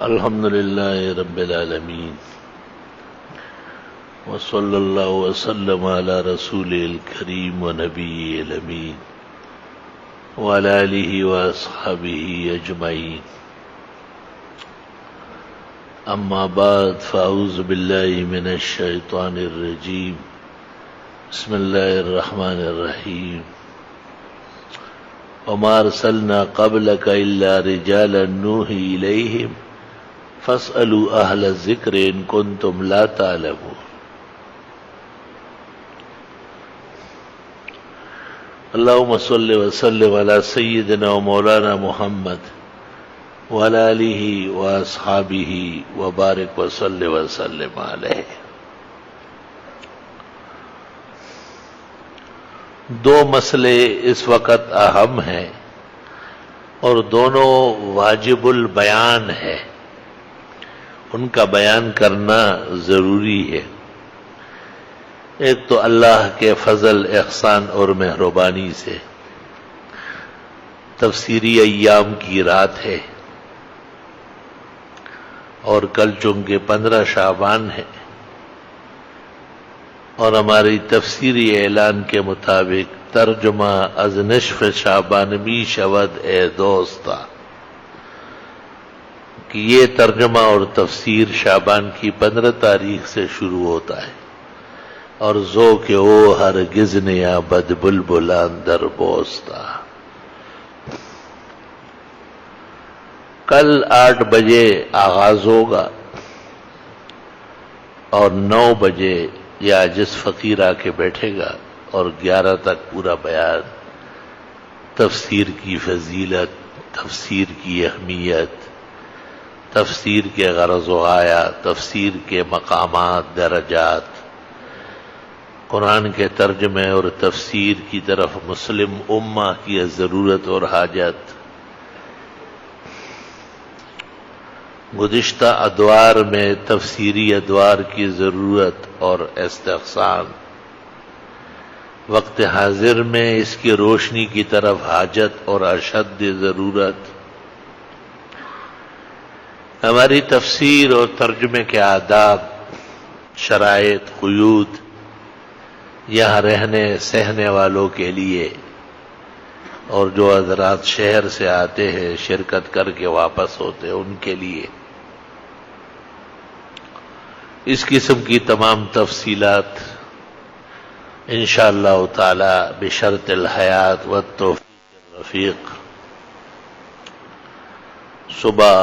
الحمد لله رب العالمين وصلى الله وسلم على رسوله الكريم ونبيه الأمين وعلى آله وأصحابه أجمعين. أما بعد فأعوذ بالله من الشيطان الرجيم. بسم الله الرحمن الرحيم. وما أرسلنا قبلك إلا رجالا نوحي إليهم فاسألوا أهل الذكر إن كنتم لا تعلمون. اللهم صل وسلم على سيدنا ومولانا محمد وعلى آله وأصحابه وبارك وسلم عليه. دو مسئلے اس وقت اہم ہیں اور دونوں واجب البیان ہے، ان کا بیان کرنا ضروری ہے. ایک تو اللہ کے فضل، احسان اور مہربانی سے تفسیری ایام کی رات ہے اور کل چونکہ 15 شعبان ہے اور ہماری تفسیری اعلان کے مطابق ترجمہ از نصف شعبان می شود اے دوستا، کہ یہ ترجمہ اور تفسیر شعبان کی 15 تاریخ سے شروع ہوتا ہے اور ذوق او ہرگز نیا بد بلبلان در بوستا. کل 8 بجے آغاز ہوگا اور 9 بجے یا جس فقیر آ کے بیٹھے گا اور 11 تک پورا بیان، تفسیر کی فضیلت، تفسیر کی اہمیت، تفسیر کے غرض و غایہ، تفسیر کے مقامات، درجات، قرآن کے ترجمے اور تفسیر کی طرف مسلم امہ کی ضرورت اور حاجت، گزشتہ ادوار میں تفسیری ادوار کی ضرورت اور استحسان، وقت حاضر میں اس کی روشنی کی طرف حاجت اور اشد ضرورت، ہماری تفسیر اور ترجمے کے آداب، شرائط، قیود، یہاں رہنے سہنے والوں کے لیے اور جو حضرات شہر سے آتے ہیں شرکت کر کے واپس ہوتے ہیں ان کے لیے، اس قسم کی تمام تفصیلات انشاءاللہ تعالی بشرط الحیات والتوفیق الرفیق صبح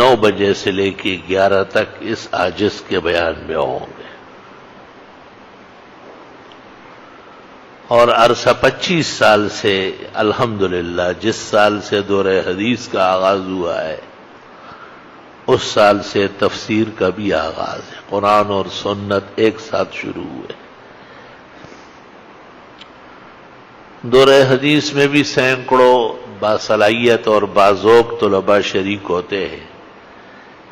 9 بجے سے لے کے 11 تک اس عاجز کے بیان میں ہوں گے. اور عرصہ 25 سال سے الحمدللہ جس سال سے دور حدیث کا آغاز ہوا ہے اس سال سے تفسیر کا بھی آغاز ہے. قرآن اور سنت ایک ساتھ شروع ہوئے. دور حدیث میں بھی سینکڑوں باصلاحیت اور باذوق طلباء شریک ہوتے ہیں،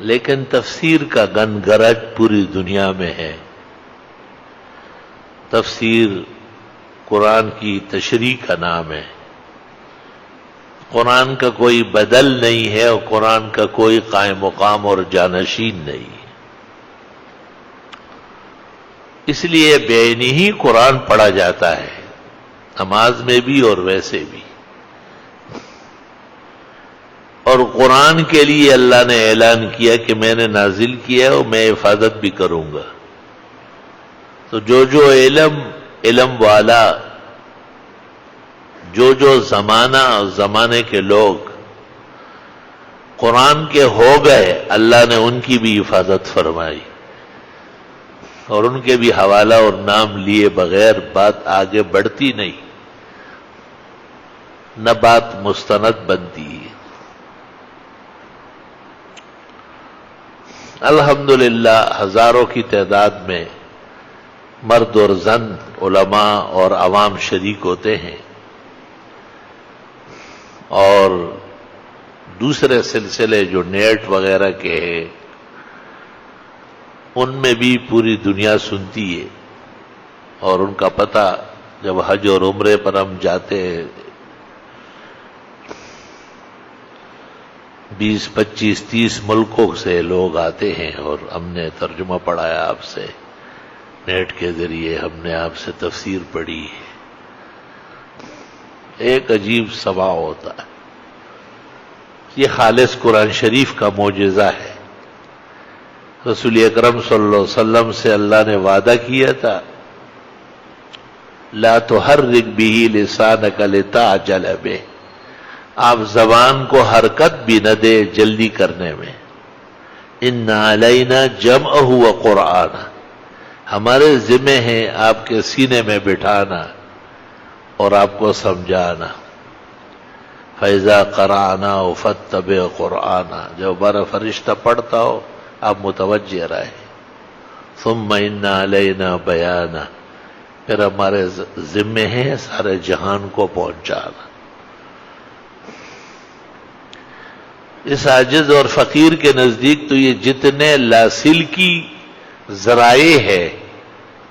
لیکن تفسیر کا گن گرج پوری دنیا میں ہے. تفسیر قرآن کی تشریح کا نام ہے. قرآن کا کوئی بدل نہیں ہے اور قرآن کا کوئی قائم مقام اور جانشین نہیں. اس لیے بے عینی ہی قرآن پڑھا جاتا ہے، نماز میں بھی اور ویسے بھی. اور قرآن کے لیے اللہ نے اعلان کیا کہ میں نے نازل کیا اور میں حفاظت بھی کروں گا. تو جو علم والا، جو زمانہ اور زمانے کے لوگ قرآن کے ہو گئے، اللہ نے ان کی بھی حفاظت فرمائی اور ان کے بھی حوالہ اور نام لیے بغیر بات آگے بڑھتی نہیں، نہ بات مستند بنتی ہے. الحمدللہ ہزاروں کی تعداد میں مرد اور زن، علماء اور عوام شریک ہوتے ہیں اور دوسرے سلسلے جو نیٹ وغیرہ کے ہیں ان میں بھی پوری دنیا سنتی ہے اور ان کا پتہ جب حج اور عمرے پر ہم جاتے ہیں 20-25-30 ملکوں سے لوگ آتے ہیں اور ہم نے ترجمہ پڑھایا آپ سے، نیٹ کے ذریعے ہم نے آپ سے تفسیر پڑھی، ایک عجیب سماع ہوتا ہے۔ یہ خالص قرآن شریف کا معجزہ ہے۔ رسول اکرم صلی اللہ علیہ وسلم سے اللہ نے وعدہ کیا تھا، لا تحرک به لسانک لتعجل به، آپ زبان کو حرکت بھی نہ دے جلدی کرنے میں۔ ان علینا جمعہ وقرآنہ، ہمارے ذمہ ہے آپ کے سینے میں بٹھانا اور آپ کو سمجھانا۔ فَإِذَا قَرَأْنَاهُ فَاتَّبِعْ قُرْآنَهُ، جب ہمارا فرشتہ پڑھتا ہو آپ متوجہ رہے۔ ثُمَّ إِنَّ عَلَيْنَا بَيَانَهُ، پھر ہمارے ذمے ہیں سارے جہان کو پہنچانا۔ اس عاجز اور فقیر کے نزدیک تو یہ جتنے لاسل کی ذرائع ہے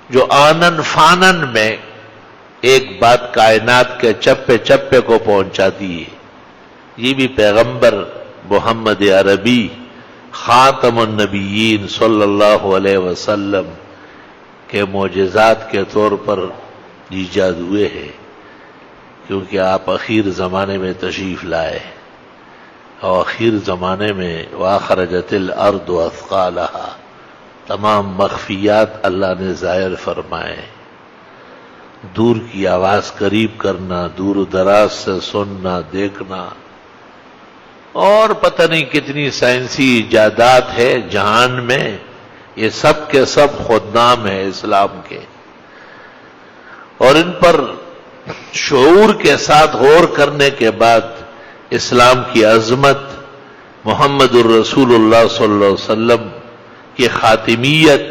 جو آنن فانن میں ایک بات کائنات کے چپے چپے کو پہنچاتی ہے، یہ بھی پیغمبر محمد عربی خاتم النبیین صلی اللہ علیہ وسلم کے معجزات کے طور پر ایجاد ہوئے ہیں، کیونکہ آپ اخیر زمانے میں تشریف لائے اور اخیر زمانے میں وَأَخْرَجَتِ الْأَرْضُ أَثْقَالَهَا، تمام مخفیات اللہ نے ظاہر فرمائے، دور کی آواز قریب کرنا، دور و دراز سے سننا دیکھنا، اور پتہ نہیں کتنی سائنسی ایجادات ہے جہان میں، یہ سب کے سب خودنام ہے اسلام کے، اور ان پر شعور کے ساتھ غور کرنے کے بعد اسلام کی عظمت، محمد الرسول اللہ صلی اللہ علیہ وسلم کی خاتمیت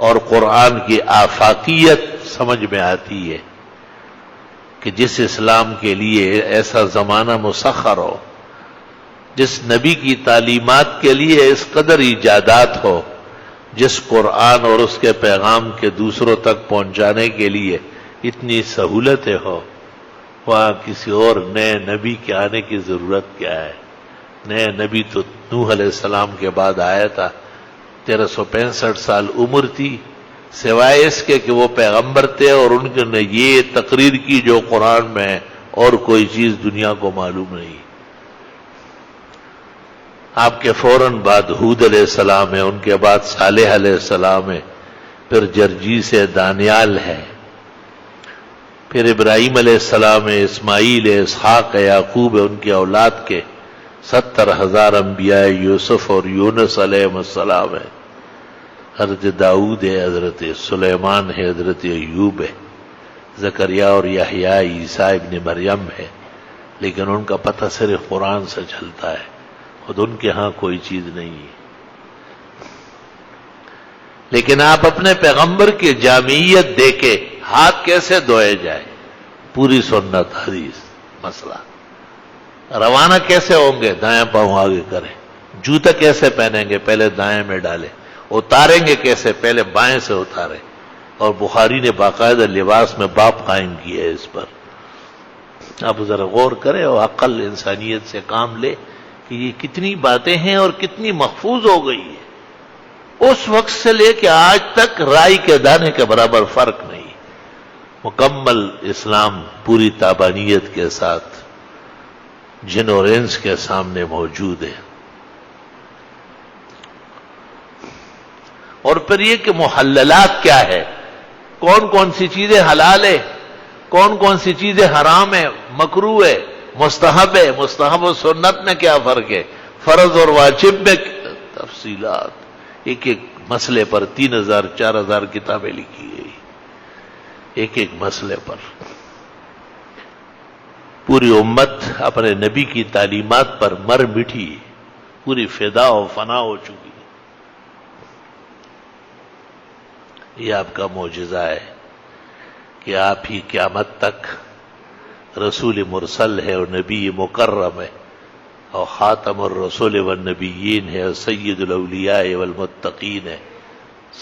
اور قرآن کی آفاقیت سمجھ میں آتی ہے کہ جس اسلام کے لیے ایسا زمانہ مسخر ہو، جس نبی کی تعلیمات کے لیے اس قدر ایجادات ہو، جس قرآن اور اس کے پیغام کے دوسروں تک پہنچانے کے لیے اتنی سہولتیں ہو، وہاں کسی اور نئے نبی کے آنے کی ضرورت کیا ہے؟ نئے نبی تو نوح علیہ السلام کے بعد آیا تھا، 1365 سال عمر تھی، سوائے اس کے کہ وہ پیغمبر تھے اور ان نے یہ تقریر کی جو قرآن میں ہے، اور کوئی چیز دنیا کو معلوم نہیں۔ آپ کے فوراً بعد ہود علیہ السلام ہے، ان کے بعد صالح علیہ السلام ہے، پھر جرجیس ہے، دانیال ہے، پھر ابراہیم علیہ السلام ہے، اسماعیل ہے، اسحاق ہے، یعقوب ہے، ان کی اولاد کے 70,000 انبیاء یوسف اور یونس علیہ السلام ہے، حضرت داؤد ہے، حضرت سلیمان ہے، حضرت ایوب ہے، زکریا اور یحییٰ، عیسیٰ ابن مریم ہے، لیکن ان کا پتہ صرف قرآن سے چلتا ہے، خود ان کے ہاں کوئی چیز نہیں ہے۔ لیکن آپ اپنے پیغمبر کی جامعیت دیکھے، ہاتھ کیسے دھوئے جائے، پوری سنت حدیث مسئلہ، روانہ کیسے ہوں گے، دائیں پاؤں آگے کریں، جوتا کیسے پہنیں گے، پہلے دائیں میں ڈالیں، اتاریں گے کیسے، پہلے بائیں سے اتاریں، اور بخاری نے باقاعدہ لباس میں باب قائم کیا ہے اس پر۔ آپ ذرا غور کریں اور عقل انسانیت سے کام لے کہ یہ کتنی باتیں ہیں اور کتنی محفوظ ہو گئی ہے، اس وقت سے لے کے آج تک رائی کے دانے کے برابر فرق نہیں، مکمل اسلام پوری تابانیت کے ساتھ جن اور انس کے سامنے موجود ہے۔ اور پھر یہ کہ محللات کیا ہے، کون کون سی چیزیں حلال ہے، کون کون سی چیزیں حرام ہے، مکروہ ہے، مستحب ہے، مستحب و سنت میں کیا فرق ہے، فرض اور واجب میں تفصیلات، ایک ایک مسئلے پر 3,000-4,000 کتابیں لکھی گئی، ایک ایک مسئلے پر۔ پوری امت اپنے نبی کی تعلیمات پر مر مٹھی، پوری فدا و فنا ہو چکی۔ یہ آپ کا معجزہ ہے کہ آپ ہی قیامت تک رسول مرسل ہے اور نبی مکرم ہے اور خاتم الرسول والنبیین ہے اور سید الاولیاء والمتقین ہے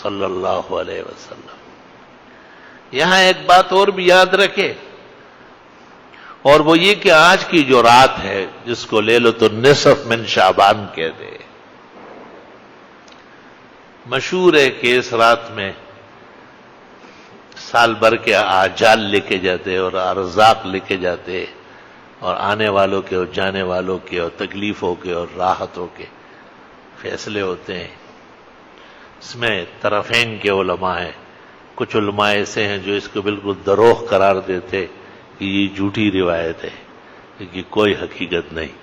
صلی اللہ علیہ وسلم۔ یہاں ایک بات اور بھی یاد رکھے، اور وہ یہ کہ آج کی جو رات ہے جس کو لیلۃ النصف من شعبان کہتے ہیں، مشہور ہے کہ اس رات میں سال بھر کے آجال لکھے جاتے اور ارزاق لکھے جاتے اور آنے والوں کے اور جانے والوں کے اور تکلیفوں کے اور راحتوں کے فیصلے ہوتے ہیں۔ اس میں طرفین کے علماء ہیں، کچھ علماء ایسے ہیں جو اس کو بالکل دروغ قرار دیتے کہ یہ جھوٹی روایت ہے، کہ کوئی حقیقت نہیں،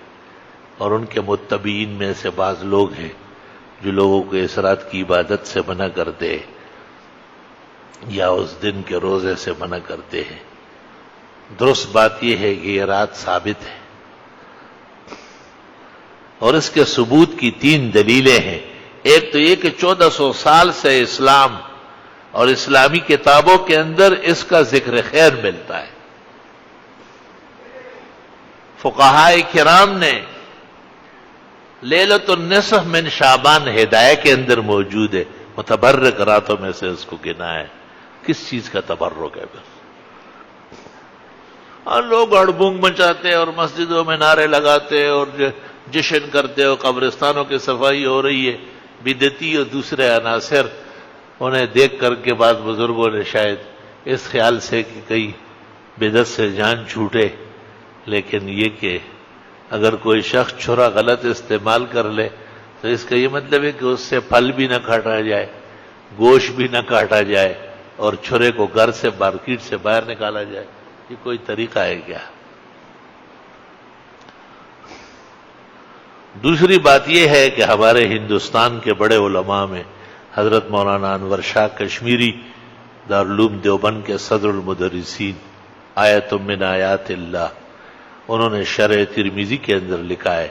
اور ان کے متبعین میں سے بعض لوگ ہیں جو لوگوں کو اس رات کی عبادت سے منع کرتے یا اس دن کے روزے سے منع کرتے ہیں۔ درست بات یہ ہے کہ یہ رات ثابت ہے، اور اس کے ثبوت کی 3 دلیلیں ہیں۔ ایک تو یہ کہ 1400 سال سے اسلام اور اسلامی کتابوں کے اندر اس کا ذکر خیر ملتا ہے۔ فقہائے کرام نے لیلۃ النصف من شعبان ہدایہ کے اندر موجود ہے، متبرک راتوں میں سے اس کو گنا ہے۔ کس چیز کا تبرک ہے پھر؟ اور لوگ ہڑبونگ مچاتے اور مسجدوں میں نعرے لگاتے اور جشن کرتے اور قبرستانوں کی صفائی ہو رہی ہے، بدعتی اور دوسرے عناصر انہیں دیکھ کر کے بعض بزرگوں نے شاید اس خیال سے کہ کئی بدعت سے جان چھوٹے، لیکن یہ کہ اگر کوئی شخص چھرا غلط استعمال کر لے تو اس کا یہ مطلب ہے کہ اس سے پھل بھی نہ کاٹا جائے، گوشت بھی نہ کاٹا جائے اور چھرے کو گھر سے مارکیٹ سے باہر نکالا جائے۔ یہ کوئی طریقہ ہے کیا؟ دوسری بات یہ ہے کہ ہمارے ہندوستان کے بڑے علماء میں حضرت مولانا انور شاہ کشمیری دارالعلوم دیوبند کے صدر المدرسین، آیت من آیات اللہ، انہوں نے شرح ترمذی کے اندر لکھا ہے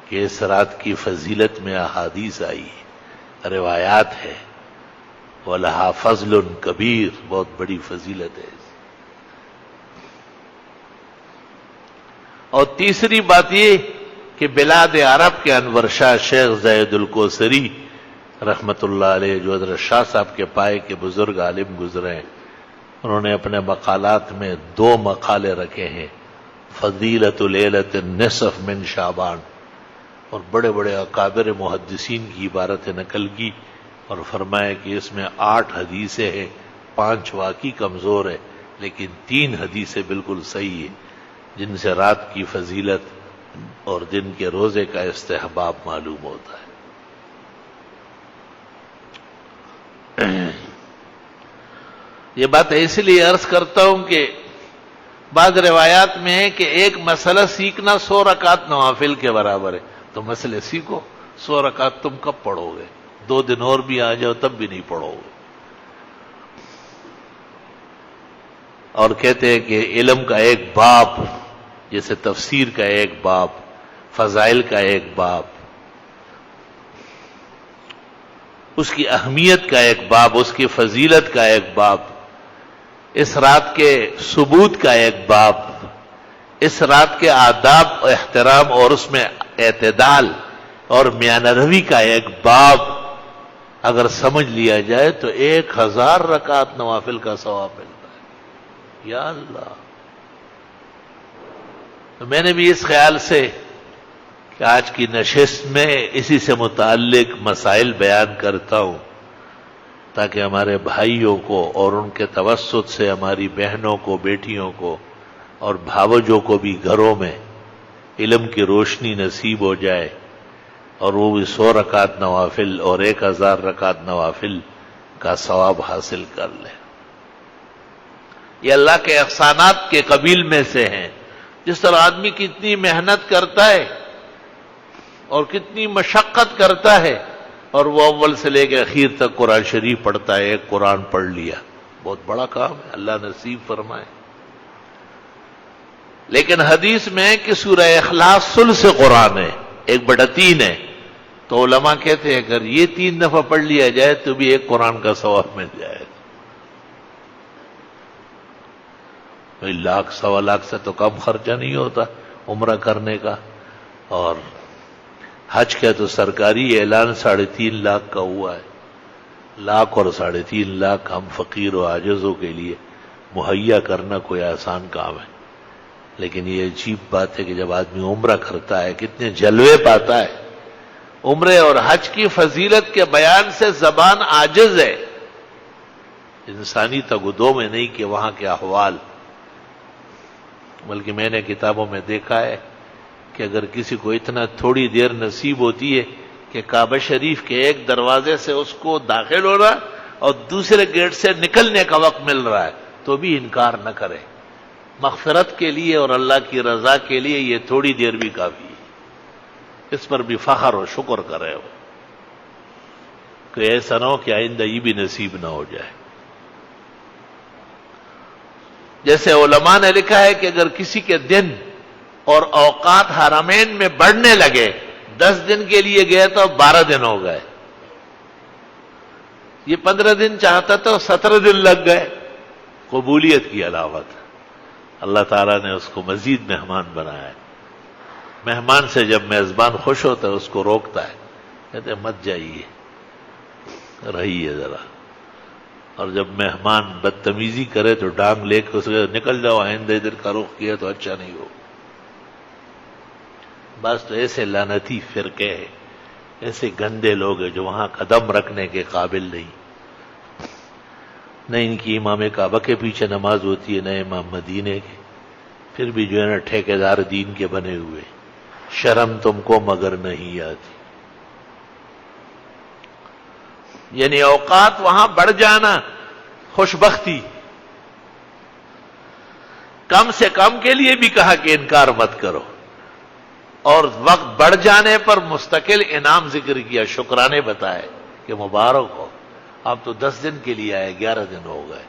کہ اس رات کی فضیلت میں احادیث آئی ہے، روایات ہے، وَلَهَا فَضْلٌ کبیر، بہت بڑی فضیلت ہے۔ اور تیسری بات یہ کہ بلاد عرب کے انور شاہ شیخ زید الکوثری رحمت اللہ علیہ، جو حضرت شاہ صاحب کے پائے کے بزرگ عالم گزرے ہیں، انہوں نے اپنے مقالات میں 2 مقالے رکھے ہیں، فضیلت لیلۃ النصف من شعبان، اور بڑے بڑے اکابر محدثین کی عبارتیں نقل کی اور فرمایا کہ اس میں 8 حدیثیں ہیں، 5 واقعی کمزور ہے لیکن 3 حدیثیں بالکل صحیح ہیں، جن سے رات کی فضیلت اور دن کے روزے کا استحباب معلوم ہوتا ہے۔ یہ بات اس لیے عرض کرتا ہوں کہ بعض روایات میں ہے کہ ایک مسئلہ سیکھنا 100 رکعت نوافل کے برابر ہے، تو مسئلے سیکھو، 100 رکعت تم کب پڑھو گے؟ 2 دن اور بھی آ جاؤ تب بھی نہیں پڑھو گے۔ اور کہتے ہیں کہ علم کا ایک باب، جیسے تفسیر کا ایک باب، فضائل کا ایک باب، اس کی اہمیت کا ایک باب، اس کی فضیلت کا ایک باب، اس رات کے ثبوت کا ایک باب، اس رات کے آداب و احترام اور اس میں اعتدال اور میانہ روی کا ایک باب اگر سمجھ لیا جائے تو 1000 رکعت نوافل کا ثواب ملتا ہے۔ یا اللہ! تو میں نے بھی اس خیال سے کہ آج کی نشست میں اسی سے متعلق مسائل بیان کرتا ہوں تاکہ ہمارے بھائیوں کو اور ان کے توسط سے ہماری بہنوں کو، بیٹیوں کو اور بھاوجوں کو بھی گھروں میں علم کی روشنی نصیب ہو جائے اور وہ بھی 100 رکعت نوافل اور 1000 رکعت نوافل کا ثواب حاصل کر لیں۔ یہ اللہ کے احسانات کے قبیل میں سے ہیں۔ جس طرح آدمی کتنی محنت کرتا ہے اور کتنی مشقت کرتا ہے اور وہ اول سے لے کے اخیر تک قرآن شریف پڑھتا ہے، ایک قرآن پڑھ لیا، بہت بڑا کام ہے، اللہ نصیب فرمائے۔ لیکن حدیث میں ہے کہ سورہ اخلاص ثلث قرآن ہے، 1/3 ہے، تو علماء کہتے ہیں اگر یہ 3 دفعہ پڑھ لیا جائے تو بھی ایک قرآن کا ثواب مل جائے گا۔ 1 لاکھ 1.25 لاکھ سے تو کم خرچہ نہیں ہوتا عمرہ کرنے کا، اور حج کا تو سرکاری اعلان 3.5 لاکھ کا ہوا ہے۔ 1 لاکھ اور 3.5 لاکھ ہم فقیر و عاجزوں کے لیے مہیا کرنا کوئی آسان کام ہے، لیکن یہ عجیب بات ہے کہ جب آدمی عمرہ کرتا ہے کتنے جلوے پاتا ہے. عمرے اور حج کی فضیلت کے بیان سے زبان عاجز ہے، انسانی تگدو میں نہیں کہ وہاں کے احوال. بلکہ میں نے کتابوں میں دیکھا ہے کہ اگر کسی کو اتنا تھوڑی دیر نصیب ہوتی ہے کہ کعبہ شریف کے ایک دروازے سے اس کو داخل ہو رہا اور دوسرے گیٹ سے نکلنے کا وقت مل رہا ہے تو بھی انکار نہ کرے. مغفرت کے لیے اور اللہ کی رضا کے لیے یہ تھوڑی دیر بھی کافی ہے. اس پر بھی فخر و شکر کرے ہو کہ ایسا نہ ہو کہ آئندہ یہ بھی نصیب نہ ہو جائے. جیسے علماء نے لکھا ہے کہ اگر کسی کے دن اور اوقات حرمین میں بڑھنے لگے، 10 دن کے لیے گئے تو 12 دن ہو گئے، یہ 15 دن چاہتا تو 17 دن لگ گئے. قبولیت کی علامت. اللہ تعالیٰ نے اس کو مزید مہمان بنایا ہے. مہمان سے جب میزبان خوش ہوتا ہے اس کو روکتا ہے، کہتے مت جائیے، رہیے ذرا. اور جب مہمان بدتمیزی کرے تو ڈانگ لے کے اسے نکل جاؤ، آئندہ ادھر کا رخ کیا تو اچھا نہیں ہو. بس تو ایسے لعنتی فرقے ہیں، ایسے گندے لوگ ہیں جو وہاں قدم رکھنے کے قابل نہیں. نہ ان کی امام کعبہ کے پیچھے نماز ہوتی ہے، نہ امام مدینے کے، پھر بھی جو ہے نا ٹھیکیدار دین کے بنے ہوئے. شرم تم کو مگر نہیں آتی. یعنی اوقات وہاں بڑھ جانا خوش بختی. کم سے کم کے لیے بھی کہا کہ انکار مت کرو، اور وقت بڑھ جانے پر مستقل انعام ذکر کیا، شکرانے بتائے کہ مبارک ہو، آپ تو 10 دن کے لیے آئے، 11 دن ہو گئے.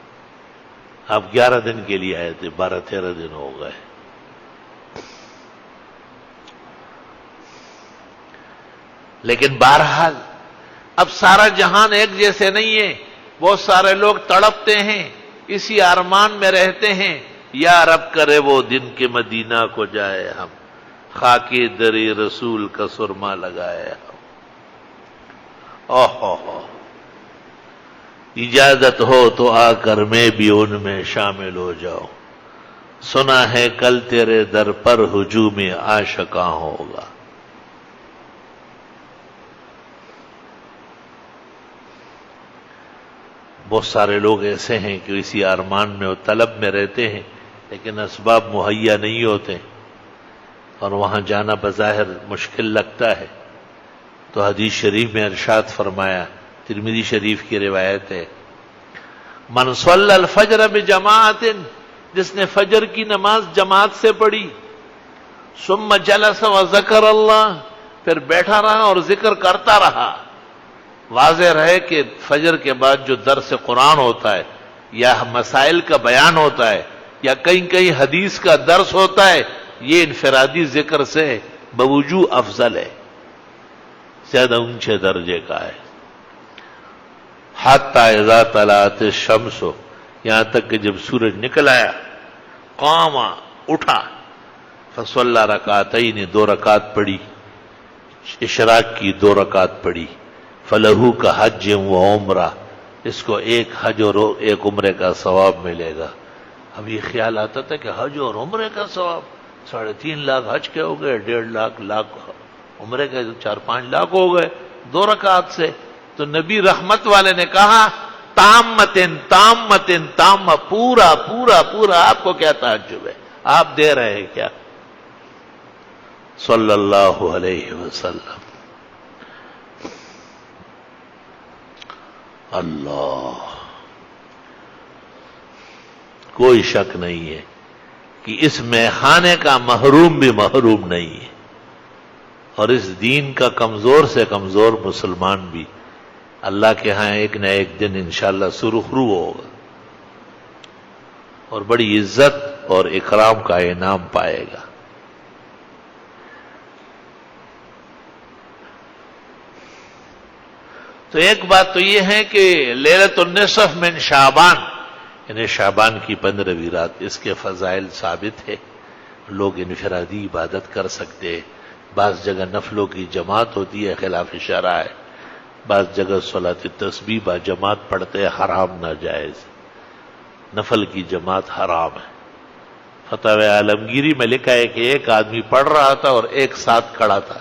آپ 11 دن کے لیے آئے تھے، 12-13 دن ہو گئے. لیکن بہرحال اب سارا جہان ایک جیسے نہیں ہے. بہت سارے لوگ تڑپتے ہیں، اسی ارمان میں رہتے ہیں، یا رب کرے وہ دن کے مدینہ کو جائے ہم، خاکی دری رسول کا سرما لگائے ہم. اوہ اجازت ہو تو آ کر میں بھی ان میں شامل ہو جاؤں. سنا ہے کل تیرے در پر ہجوم عاشقاں ہوگا. بہت سارے لوگ ایسے ہیں کہ اسی ارمان میں و طلب میں رہتے ہیں، لیکن اسباب مہیا نہیں ہوتے اور وہاں جانا بظاہر مشکل لگتا ہے. تو حدیث شریف میں ارشاد فرمایا، ترمذی شریف کی روایت ہے، من صلی الفجر بجماعت، جس نے فجر کی نماز جماعت سے پڑھی، ثم جلس وذکر اللہ، پھر بیٹھا رہا اور ذکر کرتا رہا. واضح رہے کہ فجر کے بعد جو درس قرآن ہوتا ہے یا مسائل کا بیان ہوتا ہے یا کہیں کہیں حدیث کا درس ہوتا ہے، یہ انفرادی ذکر سے بوجوہ افضل ہے، زیادہ اونچے درجے کا ہے. حتی اذا طلعت الشمس، یہاں تک کہ جب سورج نکل آیا، قام، اٹھا، فصلی رکعتین، 2 رکعت پڑھی، اشراق کی 2 رکعت پڑھی. فلہو کا حج و عمرہ، اس کو ایک حج اور ایک عمرے کا ثواب ملے گا. اب یہ خیال آتا تھا کہ حج اور عمرے کا ثواب، 3.5 لاکھ حج کے ہو گئے، 1.5 لاکھ عمرے کے، 4-5 لاکھ ہو گئے 2 رکعت سے. تو نبی رحمت والے نے کہا تامتن تامتن تام، پورا پورا پورا. آپ کو کیا تعجب ہے، آپ دے رہے ہیں کیا؟ صلی اللہ علیہ وسلم. اللہ، کوئی شک نہیں ہے کہ اس میخانے کا محروم بھی محروم نہیں ہے، اور اس دین کا کمزور سے کمزور مسلمان بھی اللہ کے ہاں ایک نہ ایک دن انشاءاللہ سرخرو ہوگا اور بڑی عزت اور اکرام کا انعام پائے گا. تو ایک بات تو یہ ہے کہ لیلۃ النصف من شعبان، یعنی شعبان کی 15ویں رات، اس کے فضائل ثابت ہے. لوگ انفرادی عبادت کر سکتے، بعض جگہ نفلوں کی جماعت ہوتی ہے، خلاف شرع ہے. بعض جگہ صلاۃ التسبیح با جماعت پڑھتے، حرام ناجائز. نفل کی جماعت حرام ہے، فتاوی عالمگیری میں لکھا ہے کہ ایک آدمی پڑھ رہا تھا اور ایک ساتھ کھڑا تھا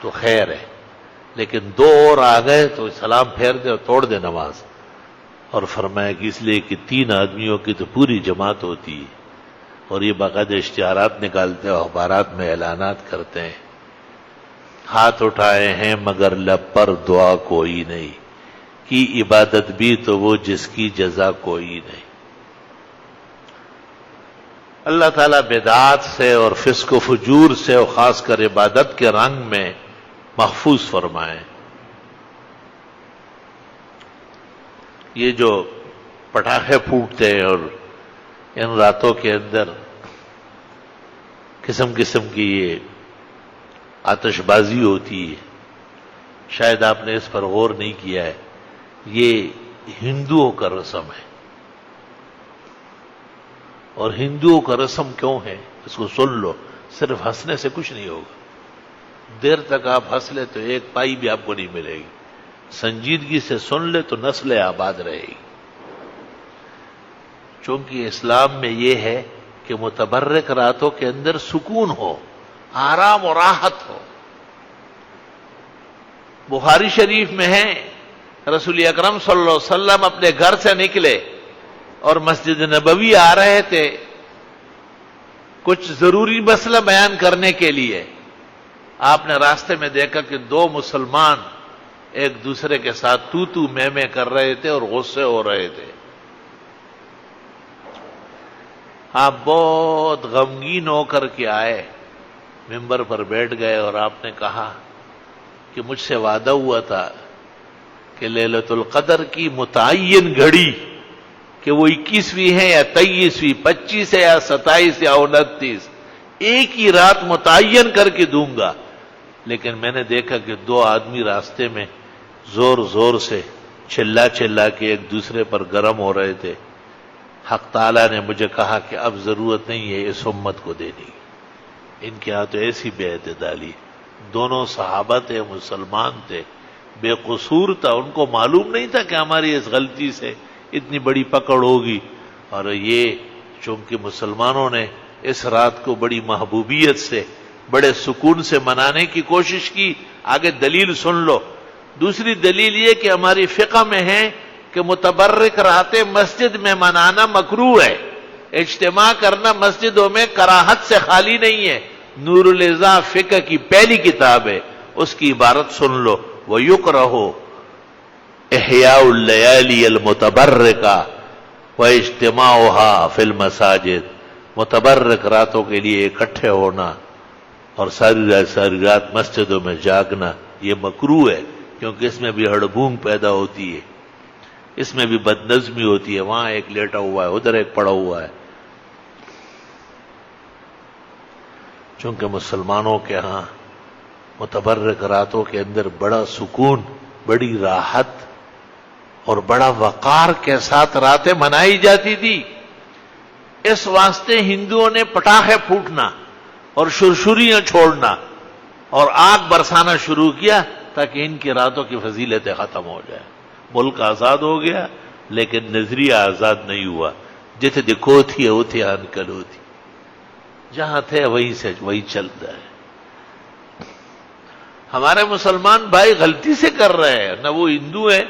تو خیر ہے، لیکن دو اور آ گئے تو سلام پھیر دے اور توڑ دے نماز. اور فرمایا کہ اس لیے کہ 3 آدمیوں کی تو پوری جماعت ہوتی ہے اور یہ باقاعدہ اشتہارات نکالتے ہیں، اخبارات میں اعلانات کرتے ہیں، ہاتھ اٹھائے ہیں مگر لب پر دعا کوئی نہیں، کی عبادت بھی تو وہ جس کی جزا کوئی نہیں. اللہ تعالیٰ بدعات سے اور فسق و فجور سے اور خاص کر عبادت کے رنگ میں محفوظ فرمائیں. یہ جو پٹاخے پھوٹتے ہیں اور ان راتوں کے اندر قسم قسم کی یہ آتش بازی ہوتی ہے، شاید آپ نے اس پر غور نہیں کیا ہے، یہ ہندوؤں کا رسم ہے. اور ہندوؤں کا رسم کیوں ہے اس کو سن لو، صرف ہنسنے سے کچھ نہیں ہوگا. دیر تک آپ ہنس لے تو ایک پائی بھی آپ کو نہیں ملے گی، سنجیدگی سے سن لے تو نسل آباد رہے گی. چونکہ اسلام میں یہ ہے کہ متبرک راتوں کے اندر سکون ہو، آرام و راحت ہو. بخاری شریف میں ہے رسول اکرم صلی اللہ علیہ وسلم اپنے گھر سے نکلے اور مسجد نبوی آ رہے تھے کچھ ضروری مسئلہ بیان کرنے کے لیے. آپ نے راستے میں دیکھا کہ 2 مسلمان ایک دوسرے کے ساتھ تو میں کر رہے تھے اور غصے ہو رہے تھے. آپ بہت غمگین ہو کر کے آئے، ممبر پر بیٹھ گئے اور آپ نے کہا کہ مجھ سے وعدہ ہوا تھا کہ لیلۃ القدر کی متعین گھڑی کہ وہ 21ویں ہے یا 23ویں، 25 ہے یا 27 یا 29، ایک ہی رات متعین کر کے دوں گا. لیکن میں نے دیکھا کہ 2 آدمی راستے میں زور زور سے چلا کے ایک دوسرے پر گرم ہو رہے تھے. حق تعالیٰ نے مجھے کہا کہ اب ضرورت نہیں ہے اس امت کو دینی، ان کے ہاں تو ایسی بے اعتدالی. دونوں صحابہ تھے، مسلمان تھے، بے قصور تھا، ان کو معلوم نہیں تھا کہ ہماری اس غلطی سے اتنی بڑی پکڑ ہوگی. اور یہ چونکہ مسلمانوں نے اس رات کو بڑی محبوبیت سے، بڑے سکون سے منانے کی کوشش کی. آگے دلیل سن لو. دوسری دلیل یہ کہ ہماری فقہ میں ہے کہ متبرک راتیں مسجد میں منانا مکروہ ہے، اجتماع کرنا مسجدوں میں کراہت سے خالی نہیں ہے. نور الازا فقہ کی پہلی کتاب ہے، اس کی عبارت سن لو. وَيُكْرَهُ إِحْيَاءُ اللَّيَالِيِ الْمُتَبَرِّكَةِ وَاجْتِمَاعُهَا فِي الْمَسَاجِدِ. متبرک راتوں کے لیے اکٹھے ہونا اور ساری رات مسجدوں میں جاگنا یہ مکروہ ہے، کیونکہ اس میں بھی ہڑبونگ پیدا ہوتی ہے، اس میں بھی بدنظمی ہوتی ہے. وہاں ایک لیٹا ہوا ہے، ادھر ایک پڑا ہوا ہے. چونکہ مسلمانوں کے ہاں متبرک راتوں کے اندر بڑا سکون، بڑی راحت اور بڑا وقار کے ساتھ راتیں منائی جاتی تھی. اس واسطے ہندوؤں نے پٹاخے پھوٹنا اور شرشریاں چھوڑنا اور آگ برسانا شروع کیا تاکہ ان کی راتوں کی فضیلتیں ختم ہو جائیں. ملک آزاد ہو گیا لیکن نظریہ آزاد نہیں ہوا. جتھے دکھو تھی اوتھے انکل ہوتی، جہاں تھے وہی چلتا ہے. ہمارے مسلمان بھائی غلطی سے کر رہے ہیں، نہ وہ ہندو ہیں،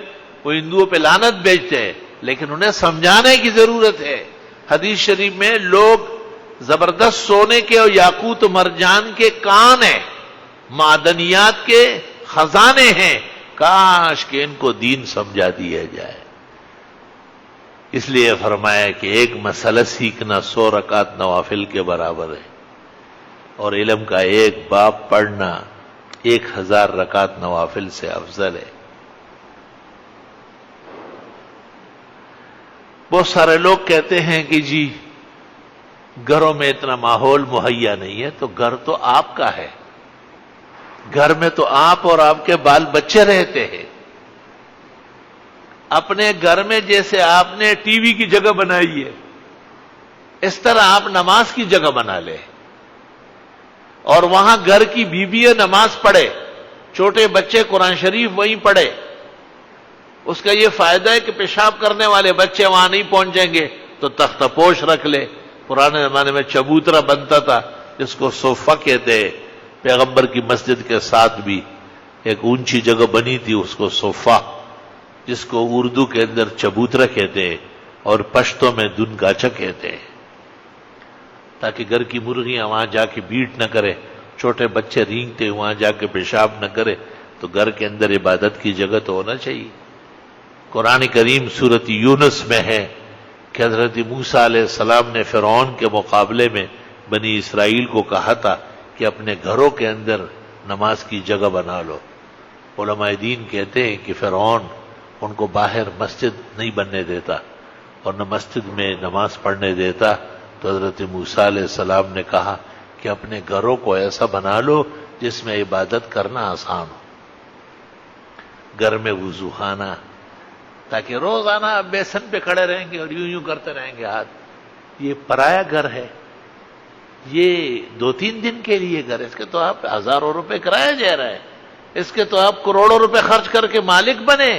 وہ ہندوؤں پہ لعنت بیچتے ہیں، لیکن انہیں سمجھانے کی ضرورت ہے. حدیث شریف میں لوگ زبردست سونے کے اور یاقوت و مرجان کے کان ہیں، معدنیات کے خزانے ہیں، کاش کہ ان کو دین سمجھا دیا جائے. اس لیے فرمایا کہ ایک مسئلہ سیکھنا 100 رکعت نوافل کے برابر ہے، اور علم کا ایک باب پڑھنا 1000 رکعت نوافل سے افضل ہے. بہت سارے لوگ کہتے ہیں کہ جی گھروں میں اتنا ماحول مہیا نہیں ہے، تو گھر تو آپ کا ہے، گھر میں تو آپ اور آپ کے بال بچے رہتے ہیں. اپنے گھر میں جیسے آپ نے ٹی وی کی جگہ بنائی ہے، اس طرح آپ نماز کی جگہ بنا لیں اور وہاں گھر کی بیویاں نماز پڑھے، چھوٹے بچے قرآن شریف وہیں پڑھے. اس کا یہ فائدہ ہے کہ پیشاب کرنے والے بچے وہاں نہیں پہنچیں گے تو تختہ پوش رکھ لے، پرانے زمانے میں چبوترا بنتا تھا جس کو صوفہ کہتے ہیں، پیغمبر کی مسجد کے ساتھ بھی ایک اونچی جگہ بنی تھی، اس کو صوفہ، جس کو اردو کے اندر چبوترا کہتے ہیں اور پشتو میں دن گاچا کہتے ہیں، تاکہ گھر کی مرغیاں وہاں جا کے بیٹ نہ کرے، چھوٹے بچے رینگتے وہاں جا کے پیشاب نہ کرے، تو گھر کے اندر عبادت کی جگہ تو ہونا چاہیے۔ قرآن کریم سورۃ یونس میں ہے کہ حضرت موسیٰ علیہ السلام نے فرعون کے مقابلے میں بنی اسرائیل کو کہا تھا کہ اپنے گھروں کے اندر نماز کی جگہ بنا لو۔ علماء دین کہتے ہیں کہ فرعون ان کو باہر مسجد نہیں بننے دیتا اور نہ مسجد میں نماز پڑھنے دیتا، تو حضرت موسیٰ علیہ السلام نے کہا کہ اپنے گھروں کو ایسا بنا لو جس میں عبادت کرنا آسان ہو، گھر میں وضو خانہ، تاکہ روزانہ آپ بیسن پہ کھڑے رہیں گے اور یوں یوں کرتے رہیں گے ہاتھ۔ یہ پرایا گھر ہے، یہ 2-3 دن کے لیے گھر ہے، اس کے تو آپ ہزاروں روپے کرایہ دے رہے ہیں، اس کے تو آپ کروڑوں روپے خرچ کر کے مالک بنے،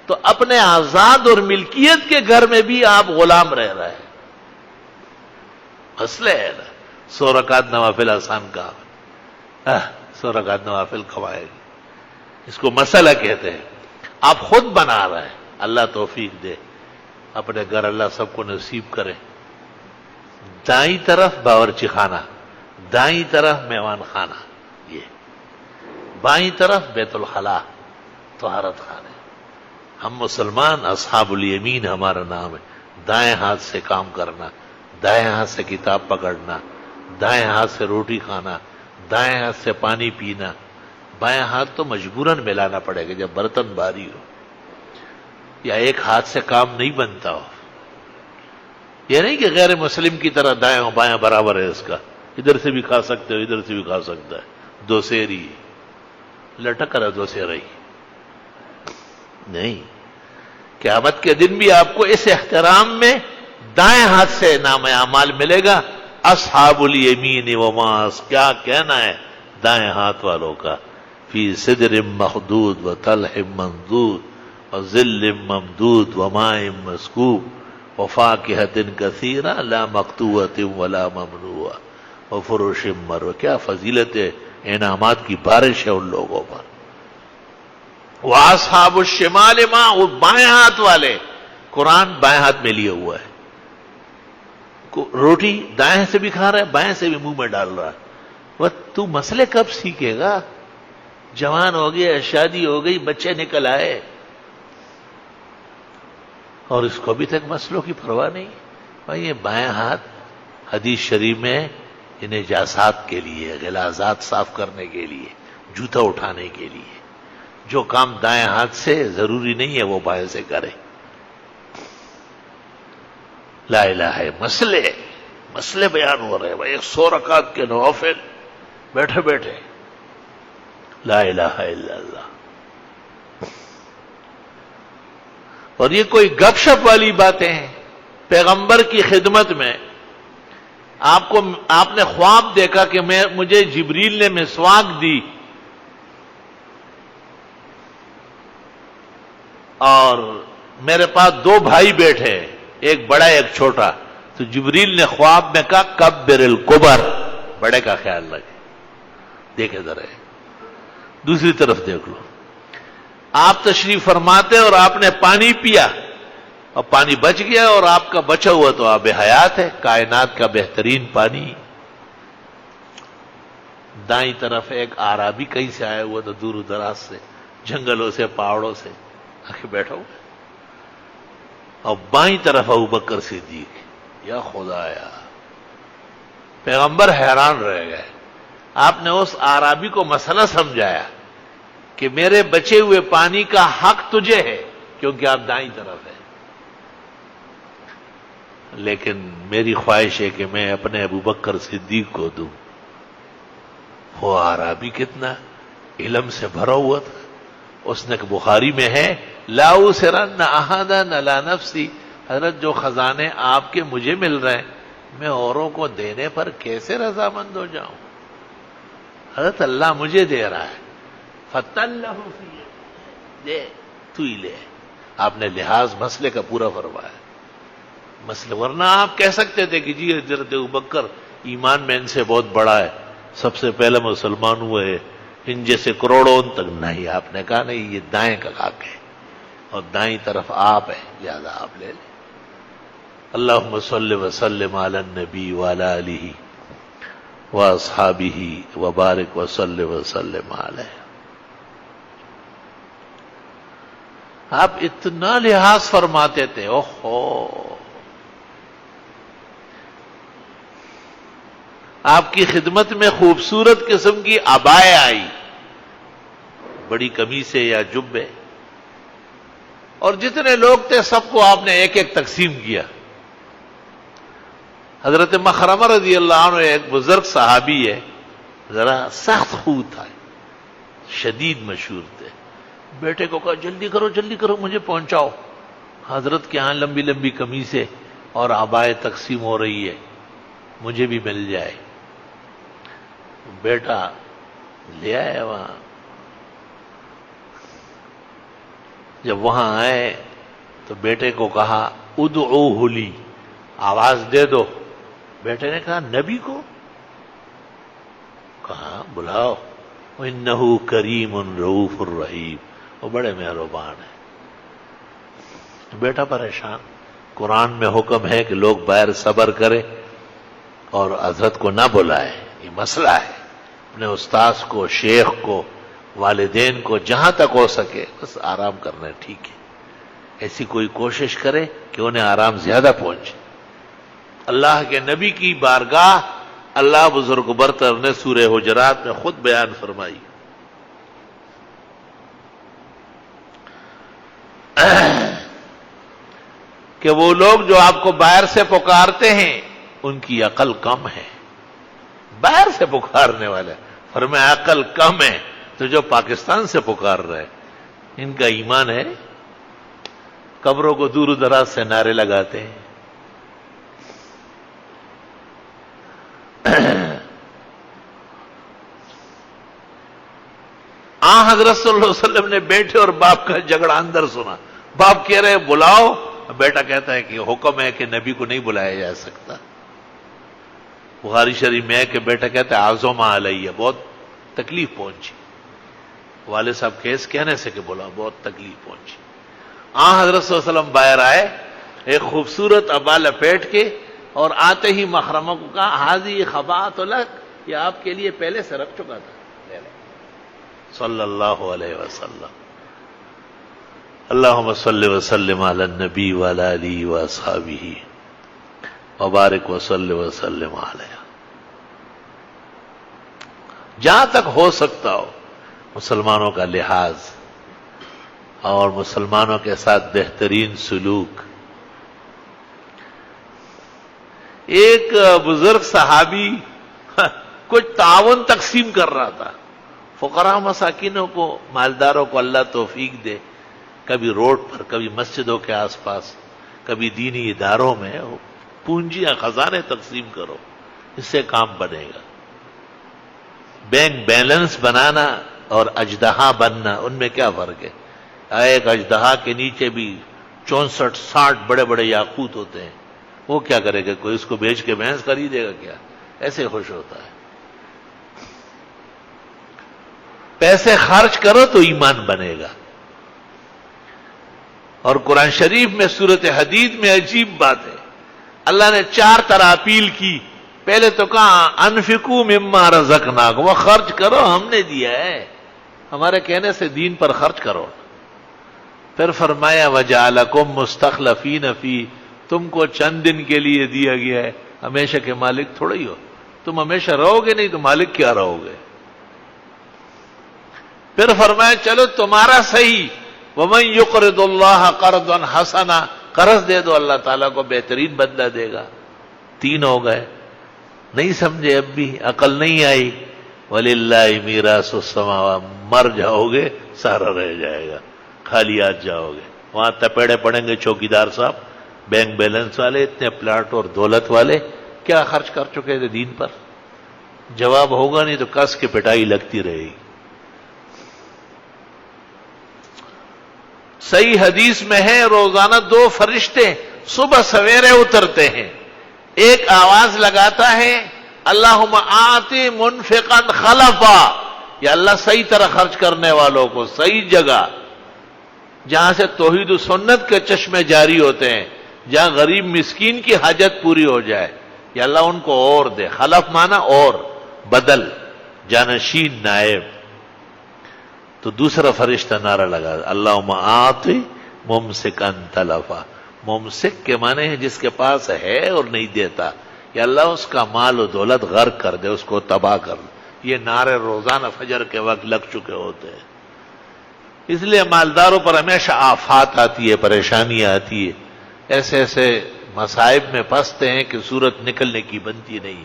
تو اپنے آزاد اور ملکیت کے گھر میں بھی آپ غلام رہ رہے ہیں۔ مسئلہ ہے نا، 100 رکعت نوافل آسان کام ہے، 100 رکعت نوافل کمائے گی، اس کو مسئلہ کہتے ہیں۔ آپ خود بنا رہے ہیں، اللہ توفیق دے، اپنے گھر اللہ سب کو نصیب کرے۔ دائیں طرف باورچی خانہ، دائیں طرف میوان خانہ، یہ بائیں طرف بیت الخلاء، طہارت خانے۔ ہم مسلمان اصحاب الیمین ہمارا نام ہے، دائیں ہاتھ سے کام کرنا، دائیں ہاتھ سے کتاب پکڑنا، دائیں ہاتھ سے روٹی کھانا، دائیں ہاتھ سے پانی پینا، بائیں ہاتھ تو مجبوراً ملانا پڑے گا جب برتن بھاری ہو، یا ایک ہاتھ سے کام نہیں بنتا ہو۔ یہ نہیں کہ غیر مسلم کی طرح دائیں اور بائیں برابر ہے، اس کا ادھر سے بھی کھا سکتے ہو ادھر سے بھی کھا سکتا ہے، دو سیری لٹک رہا، دو سیری نہیں۔ قیامت کے دن بھی آپ کو اس احترام میں دائیں ہاتھ سے نام اعمال ملے گا۔ اصحاب الیمین وماس، کیا کہنا ہے دائیں ہاتھ والوں کا، فی صدر مخدود وطلح منضود وظل ممدود وماء مسکوب وفاکہۃ کثیرہ لا مقطوعۃ ولا ممنوعہ وفرش مرفوعہ۔ کیا فضیلت ہے، انعامات کی بارش ہے ان لوگوں پر۔ وَأَصْحَابُ الشِّمَالِ مَا، وہ بائیں ہاتھ والے، قرآن بائیں ہاتھ میں لیے ہوا ہے، روٹی دائیں سے بھی کھا رہا ہے، بائیں سے بھی منہ میں ڈال رہا ہے۔ وہ تو مسئلے کب سیکھے گا؟ جوان ہو گیا، شادی ہو گئی، بچے نکل آئے، اور اس کو ابھی تک مسئلوں کی پرواہ نہیں۔ بھائی یہ بائیں ہاتھ حدیث شریف میں یہ نجاسات کے لیے، غلاظات صاف کرنے کے لیے، جوتا اٹھانے کے لیے، جو کام دائیں ہاتھ سے ضروری نہیں ہے وہ بائیں سے کرے۔ لا الہ ہے، مسئلے بیان ہو رہے ہیں بھائی، 100 رکعت کے نوافل بیٹھے بیٹھے، لا الہ الا اللہ۔ اور یہ کوئی گپ شپ والی باتیں ہیں؟ پیغمبر کی خدمت میں آپ نے خواب دیکھا کہ مجھے جبریل نے مسواک دی اور میرے پاس 2 بھائی بیٹھے، ایک بڑا ایک چھوٹا، تو جبریل نے خواب میں کہا کبر الکبر، بڑے کا خیال رکھے۔ دیکھے ذرا دوسری طرف دیکھ لو، آپ تشریف فرماتے اور آپ نے پانی پیا اور پانی بچ گیا اور آپ کا بچا ہوا تو آب حیات ہے، کائنات کا بہترین پانی۔ دائیں طرف ایک اعرابی کہیں سے آیا ہوا تو دور دراز سے، جنگلوں سے، پہاڑوں سے آ کے بیٹھا ہوا، اور بائیں طرف ابوبکر صدیق۔ یا خدایا، پیغمبر حیران رہ گئے۔ آپ نے اس اعرابی کو مسئلہ سمجھایا کہ میرے بچے ہوئے پانی کا حق تجھے ہے کیونکہ آپ دائیں طرف ہیں، لیکن میری خواہش ہے کہ میں اپنے ابوبکر صدیق کو دوں۔ وہ اعرابی کتنا علم سے بھرا ہوا تھا، اس نے بخاری میں ہے لا اسرن احدا علی نفسی، حضرت جو خزانے آپ کے مجھے مل رہے ہیں میں اوروں کو دینے پر کیسے رضامند ہو جاؤں؟ حضرت اللہ مجھے دے رہا ہے، فَتَلَّهُ فِي، دے تو ہی لے۔ آپ نے لحاظ مسئلے کا پورا فرمایا۔ مسئلہ. ورنہ آپ کہہ سکتے تھے کہ جی حضرت ابوبکر ایمان میں ان سے بہت بڑا ہے، سب سے پہلے مسلمان ہوئے، ان جیسے کروڑوں تک. نہیں، آپ نے کہا نہیں، یہ دائیں کا حق ہے اور دائیں طرف آپ ہے، لہذا آپ لے لیں. اللہم صلی وسلم علی النبی وعلی آلہ واصحابہ وبارک وصلی وسلم علیہ. آپ اتنا لحاظ فرماتے تھے. اوہو، آپ کی خدمت میں خوبصورت قسم کی عبائے آئی، بڑی قمیصیں یا جبے، اور جتنے لوگ تھے سب کو آپ نے ایک ایک تقسیم کیا. حضرت مخرمہ رضی اللہ عنہ ایک بزرگ صحابی ہے، ذرا سخت خو تھا، شدید مشہور تھے. بیٹے کو کہا جلدی کرو مجھے پہنچاؤ، حضرت کے ہاں لمبی لمبی قمیصیں اور عبائے تقسیم ہو رہی ہے، مجھے بھی مل جائے. بیٹا لے آئے وہاں. جب وہاں آئے تو بیٹے کو کہا ادعوہ لی، آواز دے دو. بیٹے نے کہا نبی کو؟ کہا بلاؤ. انہ کریم رؤوف الرحیم، وہ بڑے مہربان ہیں. بیٹا پریشان. قرآن میں حکم ہے کہ لوگ باہر صبر کرے اور حضرت کو نہ بلائے، یہ مسئلہ ہے. اپنے استاذ کو، شیخ کو، والدین کو جہاں تک ہو سکے بس آرام کرنا ٹھیک ہے. ایسی کوئی کوشش کرے کہ انہیں آرام زیادہ پہنچے. اللہ کے نبی کی بارگاہ اللہ بزرگ برتر نے سورہ حجرات میں خود بیان فرمائی. کہ وہ لوگ جو آپ کو باہر سے پکارتے ہیں ان کی عقل کم ہے. باہر سے پکارنے والے، فرمایا عقل کم ہے. تو جو پاکستان سے پکار رہے ان کا ایمان ہے؟ قبروں کو دور دراز سے نعرے لگاتے ہیں. حضرت صلی اللہ علیہ وسلم نے بیٹے اور باپ کا جھگڑا اندر سنا. باپ کہہ رہے بلاؤ، بیٹا کہتا ہے کہ حکم ہے کہ نبی کو نہیں بلایا جا سکتا. بخاری شریف میں ہے کہ بیٹا کہتا ہے عظم علیہ، بہت تکلیف پہنچی. والد صاحب کیس کہنے سے کہ بولا بہت تکلیف پہنچی. حضرت صلی اللہ علیہ وسلم باہر آئے ایک خوبصورت عبا لپیٹ کے، اور آتے ہی مخرمہ کو کہا حاضی خبات لک، یہ آپ کے لیے پہلے سے رکھ چکا تھا. صلی اللہ علیہ وسلم. اللہم صلی وسلم علی النبی وعلی آلہ واصحابہ وبارک وصلی وسلم علیہ. جہاں تک ہو سکتا ہو مسلمانوں کا لحاظ اور مسلمانوں کے ساتھ بہترین سلوک. ایک بزرگ صحابی کچھ تعاون تقسیم کر رہا تھا. فقراء مساکینوں کو، مالداروں کو اللہ توفیق دے، کبھی روڈ پر، کبھی مسجدوں کے آس پاس، کبھی دینی اداروں میں پونجیاں، خزانے تقسیم کرو، اس سے کام بنے گا. بینک بیلنس بنانا اور اژدہا بننا، ان میں کیا فرق ہے؟ ایک اژدہا کے نیچے بھی 64-60 بڑے بڑے یاقوت ہوتے ہیں. وہ کیا کرے گا؟ کوئی اس کو بیچ کے بھینس خریدے گا کیا؟ ایسے خوش ہوتا ہے. پیسے خرچ کرو تو ایمان بنے گا. اور قرآن شریف میں سورۃ حدید میں عجیب بات ہے، اللہ نے 4 طرح اپیل کی. پہلے تو کہا انفقوا مما رزقناکم، وہ خرچ کرو، ہم نے دیا ہے، ہمارے کہنے سے دین پر خرچ کرو. پھر فرمایا وجعلکم مستخلفین فی، تم کو چند دن کے لیے دیا گیا ہے، ہمیشہ کے مالک تھوڑا ہی ہو. تم ہمیشہ رہو گے نہیں تو مالک کیا رہو گے. پھر فرمایا چلو تمہارا صحیح، وَمَن يُقْرِضُ اللَّهَ قَرْضًا حَسَنًا، قرض دے دو، اللہ تعالیٰ کو بہترین بدلہ دے گا. 3 ہو گئے. نہیں سمجھے اب بھی، عقل نہیں آئی. وَلِلَّهِ مِيرَاثُ السَّمَاوَاتِ، مر جاؤ گے سارا رہ جائے گا، خالی ہاتھ جاؤ گے. وہاں تپیڑے پڑیں گے چوکیدار صاحب، بینک بیلنس والے، اتنے پلاٹ اور دولت والے، کیا خرچ کر چکے تھے دین پر؟ جواب ہوگا نہیں تو کس کے پٹائی لگتی رہے گی. صحیح حدیث میں ہے روزانہ 2 فرشتے صبح سویرے اترتے ہیں، ایک آواز لگاتا ہے اللہم آتی منفقا خلفا، یا اللہ صحیح طرح خرچ کرنے والوں کو صحیح جگہ، جہاں سے توحید و سنت کے چشمے جاری ہوتے ہیں، جہاں غریب مسکین کی حاجت پوری ہو جائے، یا اللہ ان کو اور دے۔ خلف مانا اور، بدل، جانشین، نائب۔ تو دوسرا فرشتہ نعرہ لگا اللہم آتی ممسکا تلفا۔ ممسک کے معنی ہے جس کے پاس ہے اور نہیں دیتا، یا اللہ اس کا مال و دولت غرق کر دے، اس کو تباہ کر دے۔ یہ نعرے روزانہ فجر کے وقت لگ چکے ہوتے ہیں، اس لیے مالداروں پر ہمیشہ آفات آتی ہے، پریشانیاں آتی ہے، ایسے ایسے مصائب میں پھنستے ہیں کہ صورت نکلنے کی بنتی نہیں،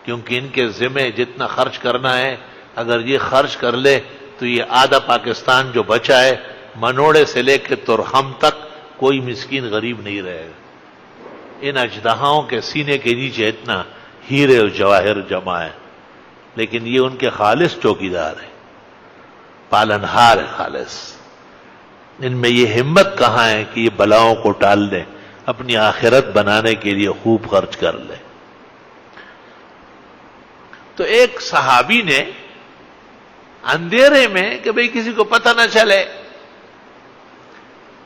کیونکہ ان کے ذمہ جتنا خرچ کرنا ہے، اگر یہ خرچ کر لے تو یہ آدھا پاکستان جو بچا ہے، منوڑے سے لے کے ترہم تک کوئی مسکین غریب نہیں رہے گا۔ ان اژدہاؤں کے سینے کے نیچے اتنا ہیرے اور جواہر جمع ہے، لیکن یہ ان کے خالص چوکیدار ہیں، پالنہار ہے خالص۔ ان میں یہ ہمت کہاں ہے کہ یہ بلاؤں کو ٹال دیں، اپنی آخرت بنانے کے لیے خوب خرچ کر لیں۔ تو ایک صحابی نے اندھیرے میں کہ بھئی کسی کو پتہ نہ چلے،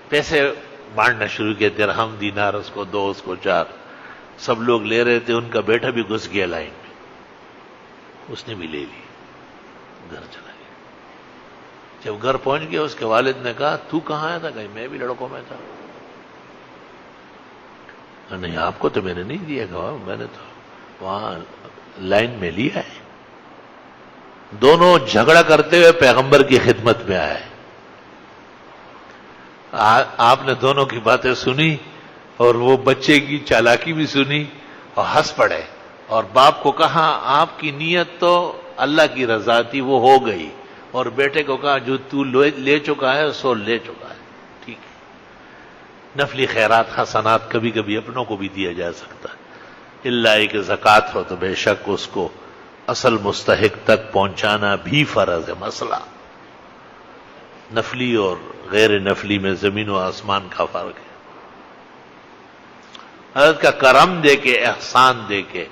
پیسے بانٹنا شروع کیا، درہم، دینار، اس کو 2، اس کو 4، سب لوگ لے رہے تھے، ان کا بیٹا بھی گھس گیا لائن میں، اس نے بھی لے لی، گھر چلا گیا۔ جب گھر پہنچ گیا اس کے والد نے کہا تو کہاں آیا تھا؟ کہ میں بھی لڑکوں میں تھا۔ نہیں آپ کو تو میں نے نہیں دیا، کہا میں نے تو وہاں لائن میں لیا ہے۔ دونوں جھگڑا کرتے ہوئے پیغمبر کی خدمت میں آئے، آپ نے دونوں کی باتیں سنی اور وہ بچے کی چالاکی بھی سنی اور ہنس پڑے، اور باپ کو کہا آپ کی نیت تو اللہ کی رضا تھی، وہ ہو گئی، اور بیٹے کو کہا جو تو لے چکا ہے سو لے چکا ہے، ٹھیک ہے۔ نفلی خیرات حسنات کبھی کبھی اپنوں کو بھی دیا جا سکتا ہے، اللہ کہ زکوٰۃ ہو تو بے شک اس کو اصل مستحق تک پہنچانا بھی فرض ہے۔ مسئلہ نفلی اور غیر نفلی میں زمین و آسمان کا فرق ہے۔ حضرت کا کرم دے کے، احسان دے کے،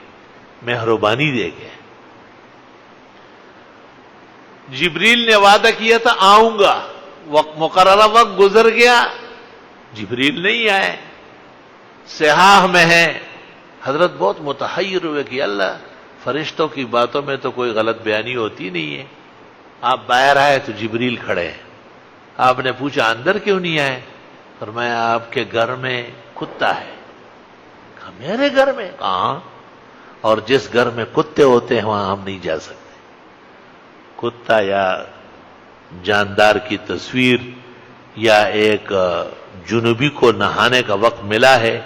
مہربانی دے کے۔ جبریل نے وعدہ کیا تھا آؤں گا، وقت مقررہ وقت گزر گیا، جبریل نہیں آئے، صحاح میں ہے۔ حضرت بہت متحیر ہوئے کہ اللہ فرشتوں کی باتوں میں تو کوئی غلط بیانی ہوتی نہیں ہے، آپ باہر آئے تو جبریل کھڑے ہیں۔ آپ نے پوچھا اندر کیوں نہیں آئے؟ فرمایا آپ کے گھر میں کتا ہے۔ کہا میرے گھر میں؟ کہاں؟ اور جس گھر میں کتے ہوتے ہیں وہاں ہم نہیں جا سکتے۔ کتا یا جاندار کی تصویر یا ایک جنوبی کو نہانے کا وقت ملا ہے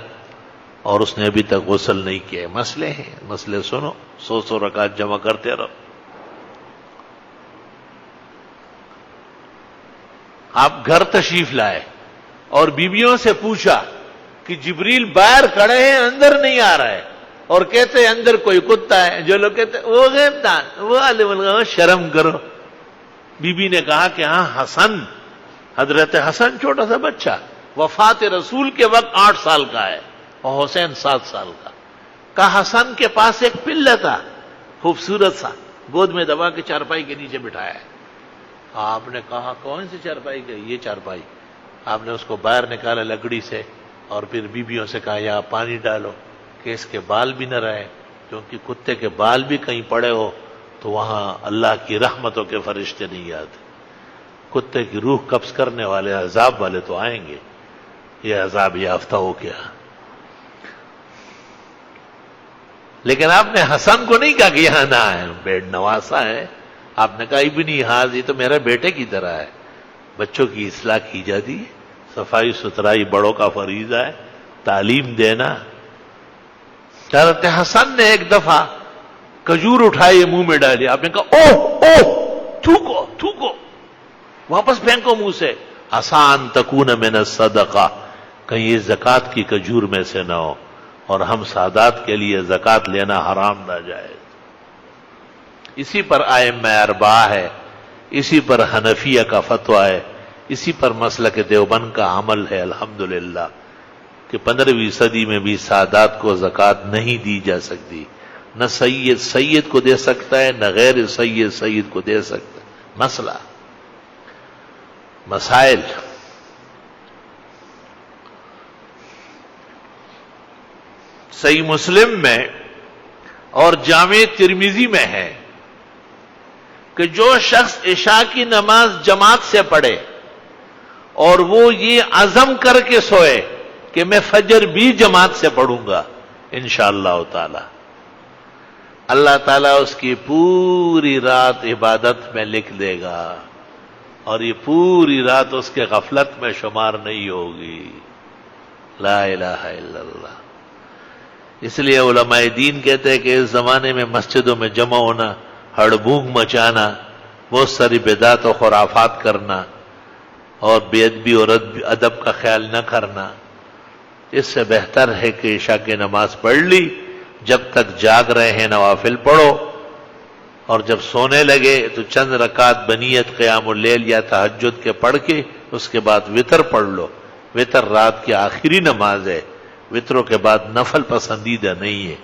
اور اس نے ابھی تک غسل نہیں کیا ہے، مسئلے ہیں، مسئلے سنو، 100 رکعت جمع کرتے رہو۔ آپ گھر تشریف لائے اور بیویوں سے پوچھا کہ جبریل باہر کھڑے ہیں اندر نہیں آ رہا ہے، اور کہتے ہیں اندر کوئی کتا ہے، جو لوگ کہتے ہیں وہ غیب دان، وہ عالم الغیب، شرم کرو۔ بی بی نے کہا کہ ہاں حسن، حضرت حسن چھوٹا سا بچہ، وفات رسول کے وقت 8 سال کا ہے اور حسین 7 سال کا۔ کہا حسن کے پاس ایک پلہ تھا خوبصورت سا، گود میں دبا کے چارپائی کے نیچے بٹھایا ہے۔ آپ نے کہا کون سی چارپائی کا؟ یہ چارپائی۔ آپ نے اس کو باہر نکالا لکڑی سے، اور پھر بیویوں سے کہا یہاں پانی ڈالو کہ اس کے بال بھی نہ رہے، کیونکہ کتے کے بال بھی کہیں پڑے ہو تو وہاں اللہ کی رحمتوں کے فرشتے نہیں آتے۔ کتے کی روح قبض کرنے والے عذاب والے تو آئیں گے، یہ عذاب یافتہ ہو گیا۔ لیکن آپ نے حسن کو نہیں کہا کہ یہاں نہ آئے، بیڑ نواسا ہے۔ آپ نے کہا ابنی ہاذ، یہ تو میرے بیٹے کی طرح ہے۔ بچوں کی اصلاح کی جاتی ہے، صفائی ستھرائی بڑوں کا فریضہ ہے، تعلیم دینا۔ حضرت حسن نے ایک دفعہ کھجور اٹھائی منہ میں ڈالی، آپ نے کہا اوہ اوہ، تھوکو تھوکو، واپس پھینکو منہ سے۔ آسان تکون من الصدقہ، کہیں یہ زکوٰۃ کی کھجور میں سے نہ ہو، اور ہم سادات کے لیے زکوٰۃ لینا حرام نہ جائے۔ اسی پر ائمہ اربعہ ہے، اسی پر حنفیہ کا فتویٰ ہے، اسی پر مسلک دیوبند کا عمل ہے۔ الحمدللہ کہ 15ویں صدی میں بھی سادات کو زکوٰۃ نہیں دی جا سکتی، نہ سید سید کو دے سکتا ہے، نہ غیر سید سید کو دے سکتا ہے۔ مسئلہ مسائل صحیح مسلم میں اور جامع ترمذی میں ہے کہ جو شخص عشاء کی نماز جماعت سے پڑھے اور وہ یہ عزم کر کے سوئے کہ میں فجر بھی جماعت سے پڑھوں گا انشاءاللہ تعالی، اللہ تعالیٰ اس کی پوری رات عبادت میں لکھ دے گا اور یہ پوری رات اس کے غفلت میں شمار نہیں ہوگی۔ لا الہ الا اللہ۔ اس لیے علماء دین کہتے ہیں کہ اس زمانے میں مسجدوں میں جمع ہونا، ہڑبونگ مچانا، بہت ساری بدعت و خرافات کرنا اور بے ادبی اور ادب کا خیال نہ کرنا، اس سے بہتر ہے کہ عشاء کی نماز پڑھ لی، جب تک جاگ رہے ہیں نوافل پڑھو، اور جب سونے لگے تو چند رکعت بنیت قیام اللیل یا تہجد کے پڑھ کے اس کے بعد وتر پڑھ لو۔ وتر رات کی آخری نماز ہے، وتروں کے بعد نفل پسندیدہ نہیں ہے۔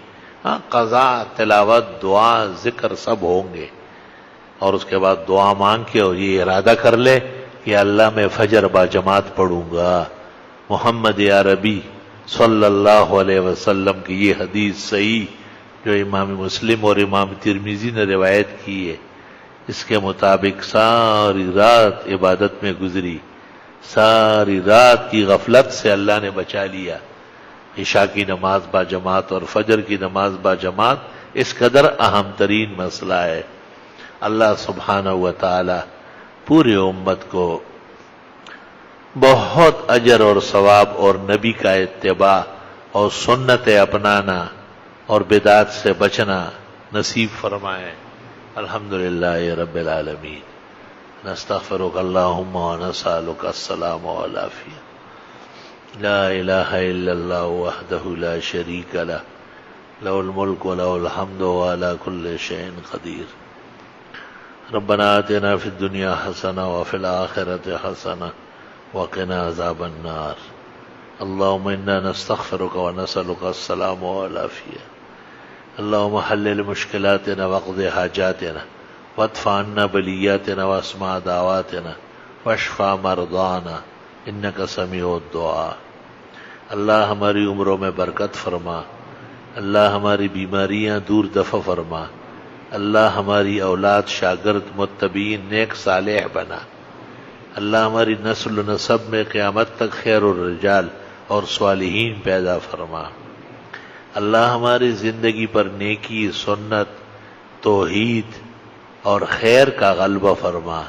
ہاں، قضا، تلاوت، دعا، ذکر سب ہوں گے، اور اس کے بعد دعا مانگ کے اور یہ ارادہ کر لے کہ اللہ میں فجر با جماعت پڑھوں گا۔ محمد عربی صلی اللہ علیہ وسلم کی یہ حدیث صحیح جو امام مسلم اور امام ترمذی نے روایت کی ہے، اس کے مطابق ساری رات عبادت میں گزری، ساری رات کی غفلت سے اللہ نے بچا لیا۔ عشاء کی نماز با جماعت اور فجر کی نماز با جماعت اس قدر اہم ترین مسئلہ ہے۔ اللہ سبحانہ و تعالی پوری امت کو بہت اجر اور ثواب اور نبی کا اتباع اور سنت اپنانا اور بدعات سے بچنا نصیب فرمائے۔ الحمدللہ رب العالمین، نستغفرک اللہم ونسألک السلام والعافیہ۔ لا الہ الا اللہ وحدہ لا شریک لہ، لہ الملک ولہ الحمد وعلی کل شیء قدیر۔ ربنا آتنا فی الدنیا حسنہ وفی الآخرۃ حسنہ وقنا عذاب النار۔ اللہم انا نستغفرک ونسألک السلام والعافیہ۔ اللہم حلل مشکلاتنا واقض حاجاتنا وادفع عنا بلیاتنا واسمع دعواتنا واشفع مرضانا انک سمیع الدعاء۔ اللہ ہماری عمروں میں برکت فرما، اللہ ہماری بیماریاں دور دفع فرما، اللہ ہماری اولاد شاگرد متبعین نیک صالح بنا، اللہ ہماری نسل و نسب میں قیامت تک خیر الرجال اور صالحین پیدا فرما، اللہ ہماری زندگی پر نیکی، سنت، توحید اور خیر کا غلبہ فرما،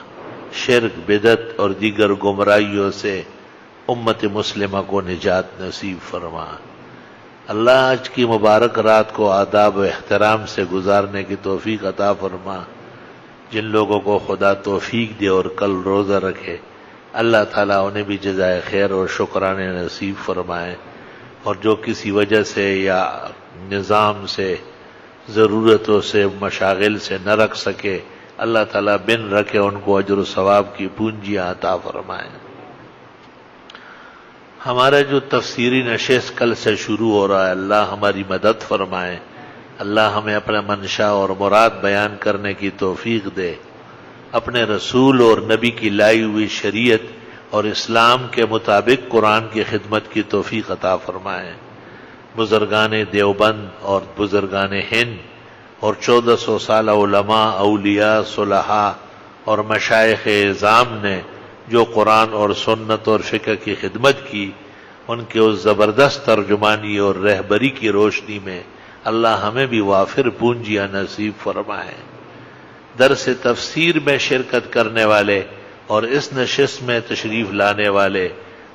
شرک، بدعت اور دیگر گمراہیوں سے امت مسلمہ کو نجات نصیب فرما۔ اللہ آج کی مبارک رات کو آداب و احترام سے گزارنے کی توفیق عطا فرما۔ جن لوگوں کو خدا توفیق دے اور کل روزہ رکھے، اللہ تعالیٰ انہیں بھی جزائے خیر اور شکرانے نصیب فرمائے، اور جو کسی وجہ سے یا نظام سے، ضرورتوں سے، مشاغل سے نہ رکھ سکے، اللہ تعالیٰ بن رکھے ان کو اجر و ثواب کی پونجیاں عطا فرمائے۔ ہمارا جو تفسیری نشست کل سے شروع ہو رہا ہے، اللہ ہماری مدد فرمائے، اللہ ہمیں اپنا منشا اور مراد بیان کرنے کی توفیق دے، اپنے رسول اور نبی کی لائی ہوئی شریعت اور اسلام کے مطابق قرآن کی خدمت کی توفیق عطا فرمائے۔ بزرگان دیوبند اور بزرگان ہند اور 1400 سالہ علماء، اولیاء، صلحاء اور مشائخ اعظام نے جو قرآن اور سنت اور فقہ کی خدمت کی، ان کے اس زبردست ترجمانی اور رہبری کی روشنی میں اللہ ہمیں بھی وافر پونجیاں نصیب فرمائے۔ درس تفسیر میں شرکت کرنے والے اور اس نشست میں تشریف لانے والے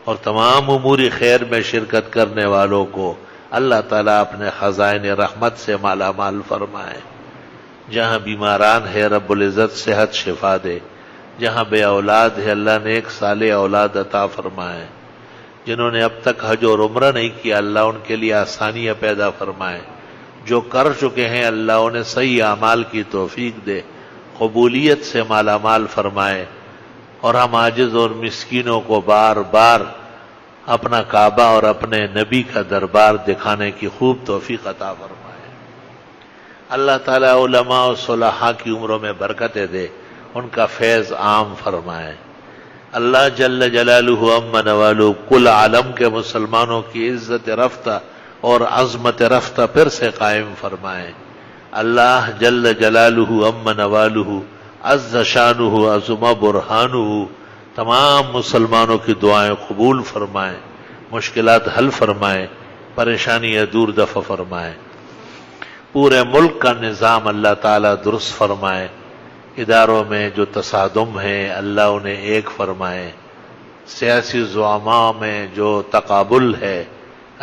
اور تمام امور خیر میں شرکت کرنے والوں کو اللہ تعالیٰ اپنے خزائن رحمت سے مالا مال فرمائے۔ جہاں بیماران ہے رب العزت صحت شفا دے، جہاں بے اولاد ہے اللہ نے ایک صالح اولاد عطا فرمائے، جنہوں نے اب تک حج اور عمرہ نہیں کیا اللہ ان کے لیے آسانیاں پیدا فرمائے، جو کر چکے ہیں اللہ انہیں صحیح اعمال کی توفیق دے، قبولیت سے مالا مال فرمائے، اور ہم عاجز اور مسکینوں کو بار بار اپنا کعبہ اور اپنے نبی کا دربار دکھانے کی خوب توفیق عطا فرمائے۔ اللہ تعالیٰ علماء و صلحاء کی عمروں میں برکتیں دے، ان کا فیض عام فرمائے۔ اللہ جل جلالہ عما نوالہ کل عالم کے مسلمانوں کی عزت رفتہ اور عظمت رفتہ پھر سے قائم فرمائے۔ اللہ جل جلالہ عما نوالہ عز شانہ عظم برہانہ تمام مسلمانوں کی دعائیں قبول فرمائے، مشکلات حل فرمائے، پریشانیاں دور دفع فرمائے۔ پورے ملک کا نظام اللہ تعالیٰ درست فرمائے، اداروں میں جو تصادم ہے اللہ انہیں ایک فرمائے، سیاسی زعماء میں جو تقابل ہے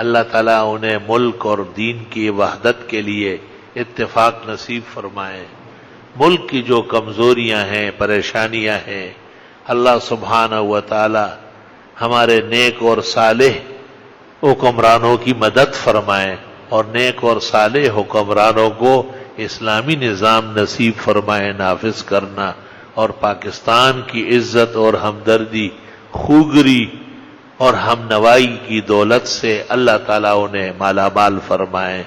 اللہ تعالیٰ انہیں ملک اور دین کی وحدت کے لیے اتفاق نصیب فرمائے۔ ملک کی جو کمزوریاں ہیں، پریشانیاں ہیں، اللہ سبحانہ و تعالی ہمارے نیک اور صالح حکمرانوں کی مدد فرمائے اور نیک اور صالح حکمرانوں کو اسلامی نظام نصیب فرمائے نافذ کرنا، اور پاکستان کی عزت اور ہمدردی، خوگری اور ہم نوائی کی دولت سے اللہ تعالیٰ انہیں مالا مال فرمائے،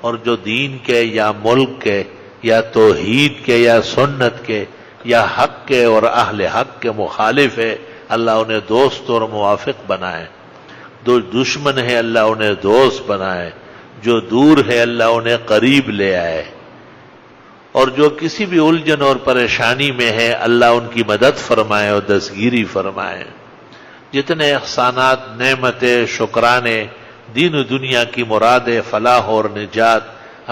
اور جو دین کے یا ملک کے یا توحید کے یا سنت کے یا حق کے اور اہل حق کے مخالف ہے اللہ انہیں دوست اور موافق بنائے، جو دشمن ہے اللہ انہیں دوست بنائے، جو دور ہے اللہ انہیں قریب لے آئے، اور جو کسی بھی الجھن اور پریشانی میں ہے اللہ ان کی مدد فرمائے اور دستگیری فرمائے۔ جتنے احسانات، نعمتیں، شکرانے، دین و دنیا کی مراد فلاح اور نجات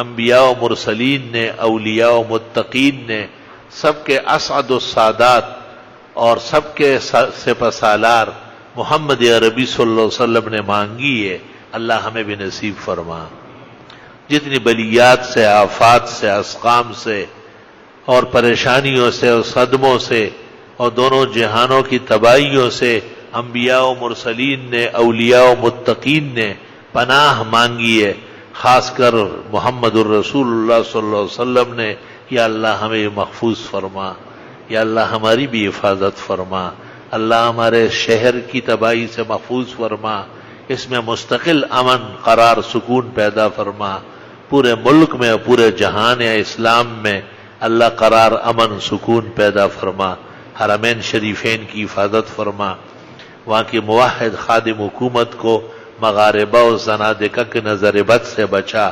انبیاء و مرسلین نے، اولیاء و متقین نے، سب کے اسعد السادات اور سب کے سپاسالار محمد عربی صلی اللہ علیہ وسلم نے مانگی ہے، اللہ ہمیں بھی نصیب فرما۔ جتنی بلیات سے، آفات سے، اسقام سے اور پریشانیوں سے اور صدموں سے اور دونوں جہانوں کی تباہیوں سے انبیاء و مرسلین نے، اولیاء و متقین نے پناہ مانگی ہے، خاص کر محمد الرسول اللہ صلی اللہ علیہ وسلم نے، یا اللہ ہمیں محفوظ فرما، یا اللہ ہماری بھی حفاظت فرما، اللہ ہمارے شہر کی تباہی سے محفوظ فرما، اس میں مستقل امن، قرار، سکون پیدا فرما، پورے ملک میں اور پورے جہان اسلام میں اللہ قرار، امن، سکون پیدا فرما، حرمین شریفین کی حفاظت فرما، وہاں کی موحد خادم حکومت کو مغاربہ و زنادقہ کے نظر بد سے بچا،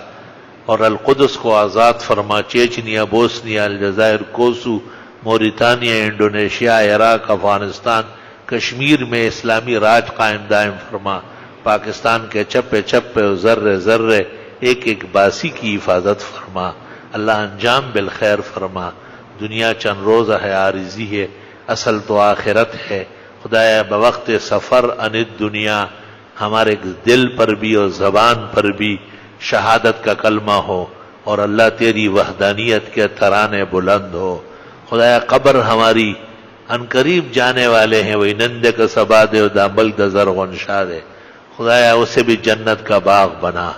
اور القدس کو آزاد فرما، چیچنیا، بوسنیا، الجزائر، کوسو، موریتانیہ، انڈونیشیا، عراق، افغانستان، کشمیر میں اسلامی راج قائم دائم فرما، پاکستان کے چپے چپے اور ذرے ذرے ایک ایک باسی کی حفاظت فرما، اللہ انجام بالخیر فرما۔ دنیا چند روزہ ہے، عارضی ہے، اصل تو آخرت ہے، خدایا بوقت سفر ان الدنیا ہمارے دل پر بھی اور زبان پر بھی شہادت کا کلمہ ہو، اور اللہ تیری وحدانیت کے ترانے بلند ہو۔ خدایا قبر ہماری انقریب جانے والے ہیں، وہی نندے کا سبادے و دامل دزر غنشادے، خدایا اسے بھی جنت کا باغ بنا۔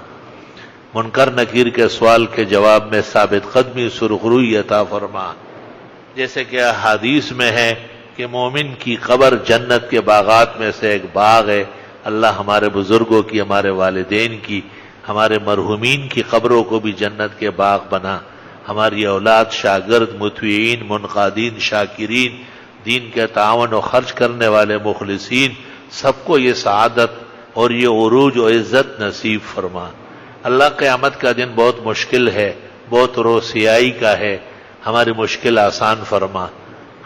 منکر نکیر کے سوال کے جواب میں ثابت قدمی، سرخروئی عطا فرما، جیسے کہ احادیث میں ہے کہ مومن کی قبر جنت کے باغات میں سے ایک باغ ہے۔ اللہ ہمارے بزرگوں کی، ہمارے والدین کی، ہمارے مرحومین کی قبروں کو بھی جنت کے باغ بنا، ہماری اولاد، شاگرد، مطیعین، منقادین، شاکرین، دین کے تعاون و خرچ کرنے والے مخلصین، سب کو یہ سعادت اور یہ عروج و عزت نصیب فرما۔ اللہ قیامت کا دن بہت مشکل ہے، بہت روسیائی کا ہے، ہماری مشکل آسان فرما،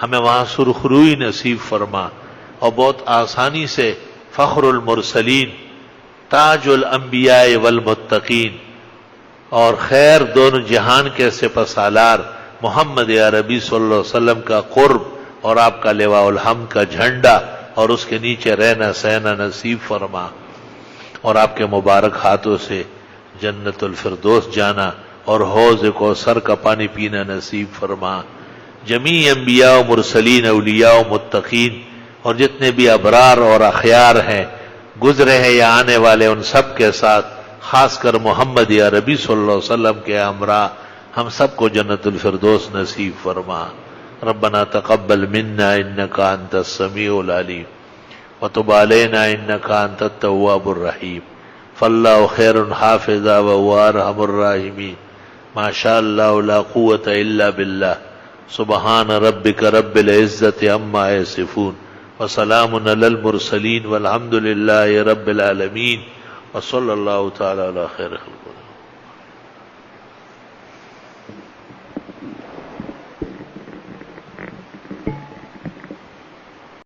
ہمیں وہاں سرخروئی نصیب فرما، اور بہت آسانی سے فخر المرسلین، تاج الانبیاء والمتقین اور خیر دونوں جہان کے سپاسالار محمد عربی صلی اللہ علیہ وسلم کا قرب اور آپ کا لواء الحمد کا جھنڈا اور اس کے نیچے رہنا سہنا نصیب فرما، اور آپ کے مبارک ہاتھوں سے جنت الفردوس جانا اور حوض کوثر کا پانی پینا نصیب فرما۔ جمیع انبیاء و مرسلین، اولیاء و متقین اور جتنے بھی ابرار اور اخیار ہیں، گزرے ہیں یا آنے والے، ان سب کے ساتھ خاص کر محمد عربی صلی اللہ علیہ وسلم کے ہمراہ ہم سب کو جنت الفردوس نصیب فرما۔ ربنا تقبل منا انک انت السمیع العلیم وتب علينا إنك أنت التواب الرحيم فالله خير حافظا وهو أرحم الراحمين ما شاء الله لا قوة إلا بالله سبحان ربك رب العزة عما يصفون وسلام على المرسلين والحمد لله رب العالمين وصلى الله تعالى على خير خلقه